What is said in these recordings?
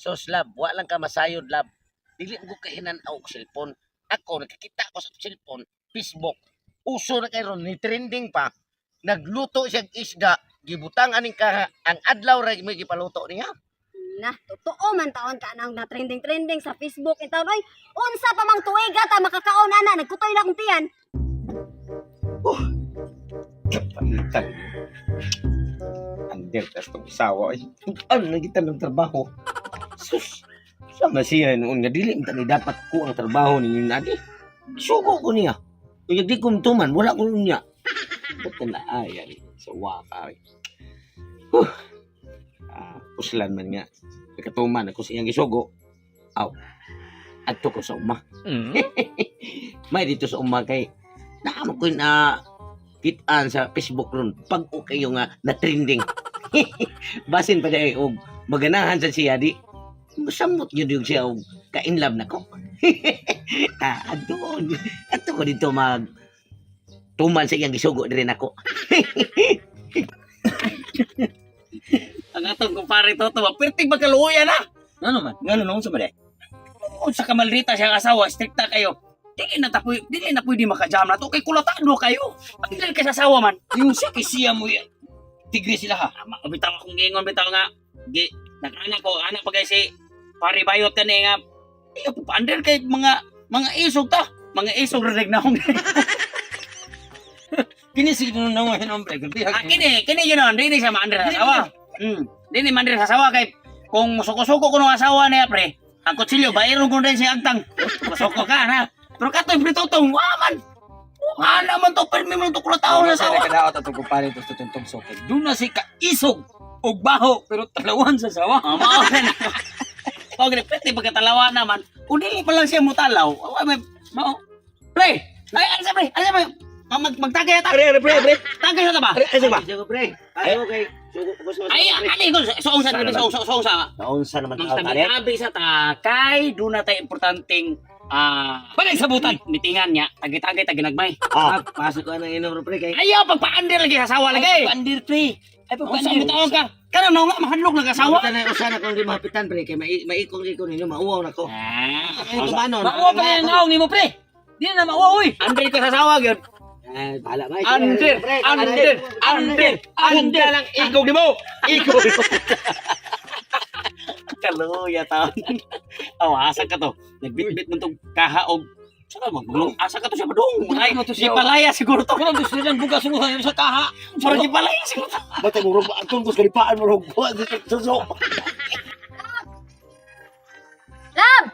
Sos lab, wa lang ka masayod lab. Dili ko kahinan-aw og cellphone. Ako nakikita ko sa cellphone, Facebook. Uso na karon ni trending pa. Nagluto siya og isda, gibutang aning ka ang adlaw ra may gipaluto niya. Na, totoo man taon ka nang na trending sa Facebook in taon. Oy, unsa pa mang tuiga ta makakaon ana, nagkutoy na akong tiyan. Kapalitan. Under ka sa isawa ay. Ano nagitan ng trabaho? Sus, sama siya noon nga dili ni dapat ko ang trabaho ninyo nadi. Sugo ko niya. Kung di ko tuman, wala ko niya. Ba't na ayan sa wakay. Puslan man nga. Katuman ako sa iyang isugo. Aw. Adto ko sa uma. May dito sa uma kay naamo ko na kitaan sa Facebook ron pag okay yung na trending. Basin pa dai og maganahan sa siya di. Masamot yun siya og ka-inlove na ko. Adto ko dito mag tuman sa iyang isugo din ako. Ang atong kumpare Toto, perting magkaluya na. Ano man? Ngano nung sa bade? Kung sa kamalrita siyang asawa, strikta kayo. Dili na pwede makajam na to. Kay kulatado kayo. Pagdili ka sa asawa man. Yung siya mo yan. Tigre sila ha. Bitaw akong gingon, bitaw nga. Nag-anak ko, anak pa kay si pari bayot ka nga. Pander kay mga isog ta. Mga isog rinig na akong. Kinisig nung nanguhin hombre. Kini yun on. Dili siya maander sa asawa. Dili maander sa asawa kay kung musuko-suko ko ng asawa niya pre. Ang kutsilyo, bayron ko rin siya agtang. Musuko ka na. Pero katoy pritotong, waman. Ano man to, permi mo to kulatao na asawa. Kadaot at kumpare to tutong sokay. Doon na si kaisog o baho pero talawan sa sawa. Mao na. Pag repete pagkatalawa naman, kung dili pa lang siya mutalaw, mao. Pre, ay ano sa pre? Ano sa pre? Magtagay ata. Pre. Tagay sa ba? Ano ba? Sugo pre. Ayo kay sugo ko Ay, ani ko soong sa. Naunsa naman Nang tao kare. tabi sa takay, doon na tayo importanteng bagay sabutan. Mitingan niya, tagay-tagay taginagmay. Pasok ko na inom pre kay. Ayaw pagpa-under lagi sa asawa lagi. Pandir pre. Ay Unsa mo taon ka? Kana na nga mahadlok ng asawa. Sana usana ko di mahapitan pre kay maikong ninyo mauwaw na ko. Ano tumanon? Mauwa pa yan ang ni mo pre. Di na mauwa oy. Under ka sa asawa gyud. Ay, bahala ba? Under lang ikaw di mo. Ikaw. Kaluya taon. Asa ka to. Nagbitbit mo tong kahaog. Saka magulong asa ka to siya badong. Ay, gipalaya siguro to. Kung gusto nilang bugas mo sa kaha. Pero gipalaya siguro. Bata mo rupa atong ko kalipaan mo rupa dito suso. Lab!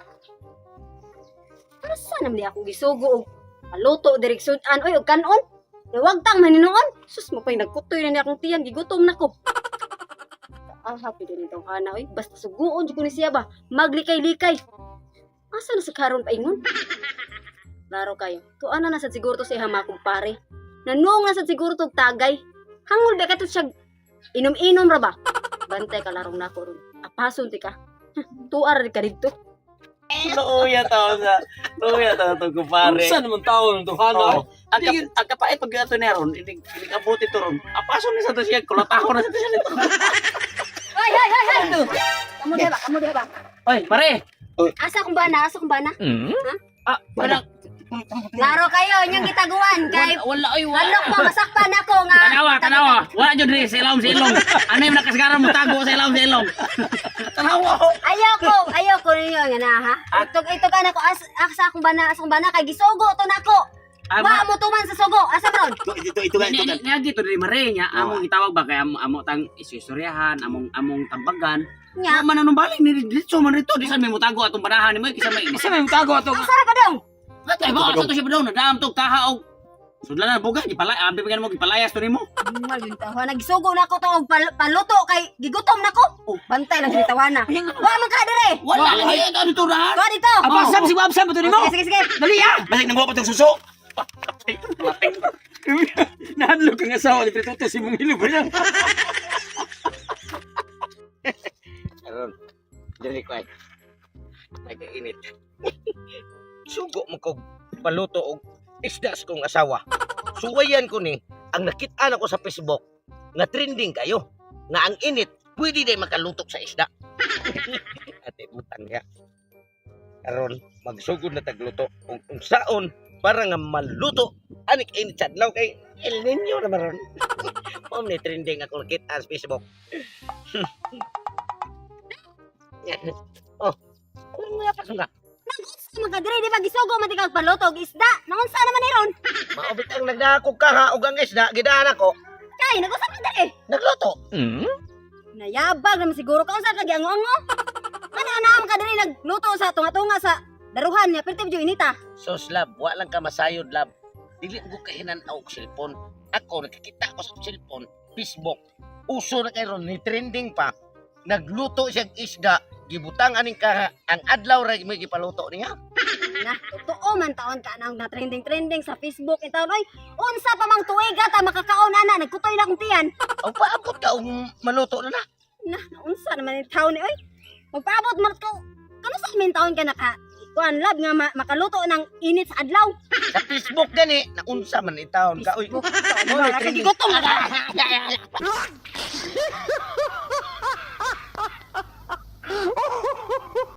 Pero saan naman di ako gisugo og paluto direksyonan oy og kanon? Huwag tang maninoon. Sus mo pa'y nagkutoy na niya akong tiyan, gigutom na ko. Happy din itong ana oy. Basta suguon ko ni siya ba? Maglikay-likay. Asa na si karon pa ingon? Laro kayo. Tuana na sa siguro to si hama kumpare. Nanong na sa siguro to tagay. Hangol ba ka to siya inom-inom ra ba? Bantay ka larong nako ron. Apason ti ka. Tuar ka dito. Luya taon to kumpare. Saan naman tao ng tuhana? Ang kapait pag ato na ron, inig abuti to ron. Apaso ni sa to siya, kulataho na sa to siya nito. Hoy! Kamu dia ba? Oy, pare. Asa kong bana? Parang Laro kayo, inyong gitaguan kay wala ay halok mo masakpan ako nga. Tanawa. Wala jud ri sa ilong. Ano yung nakasagaran mo tago sa ilong. Tanawa. Ayoko ninyo nga na ha. Ito ka nako asa akong bana kay gisugo to nako. Wa mo tuman sa sugo. Asa ron? Ito ka. Nga gito ri mare nya among gitawag ba kay amo tang isustoryahan, among tambagan. Nya. Nya man anong balik ni dito man rito di sa may mutago atong banahan ni mo kisa may Isa may tago ato. Asa ra ka dong? Patay ba sa to siya daw nadam to kahaog. Sudlan na buga gipalay ambi pa mo gipalayas to nimo. Malintawa nagsugo nako to og paluto kay gigutom nako. Bantay lang gitawana. Wa man ka dire. Wala lagi ka dito na. Wa dito. Abasam si Wabsam to nimo. Sige. Dali ah. Balik nang pa tong suso. Nahadlok ang asawa ni Prituto si mong hilo ba yan? Aron. Dili ko ay. Nag-init. Sugo mo ko paluto og isda sa kong asawa. Suwayan ko ni ang nakita na ko sa Facebook nga trending kayo nga ang init pwede day makalutok sa isda. Ate utang niya. Karon magsugod na tagluto kung saon para nga maluto anik init sa adlaw kay El Nino na maron. Mom ni trending ako nakita sa Facebook. Oh, ano nga pa nga? Nag-unsa man ka diri di ba gisugo man di kag paluto og isda? Naunsa naman ni ron? Maobit ang nagdakog ka ha ug ang isda gidaan ako. Kay nag-usa man diri. Nagluto. Nayabag naman siguro ka unsa kag ango-ango. Ano naam ka diri nagluto sa tunga-tunga sa daruhan niya perti medyo inita. Sos lab, wa lang ka masayod lab. Dili ko kahinan-aw og cellphone. Ako nakikita ko sa cellphone, Facebook. Uso na karon ni trending pa. Nagluto siyang isda, gibutang aning ka ang adlaw ra may gipaluto niya. Na, totoo man taon ka nang na trending sa Facebook in taon. Oy, unsa pa mang tuig ta makakaon ana nagkutoy na akong tiyan. O paabot ka og maluto na na. Na, unsa naman yung taon ni oy? Magpaabot man ko. Kano sa amin taon ka naka kuan lab nga makaluto ng init sa adlaw. Sa Facebook gani, naunsa man itaon ka. Uy, Facebook. mo ni trending. Gigutom na.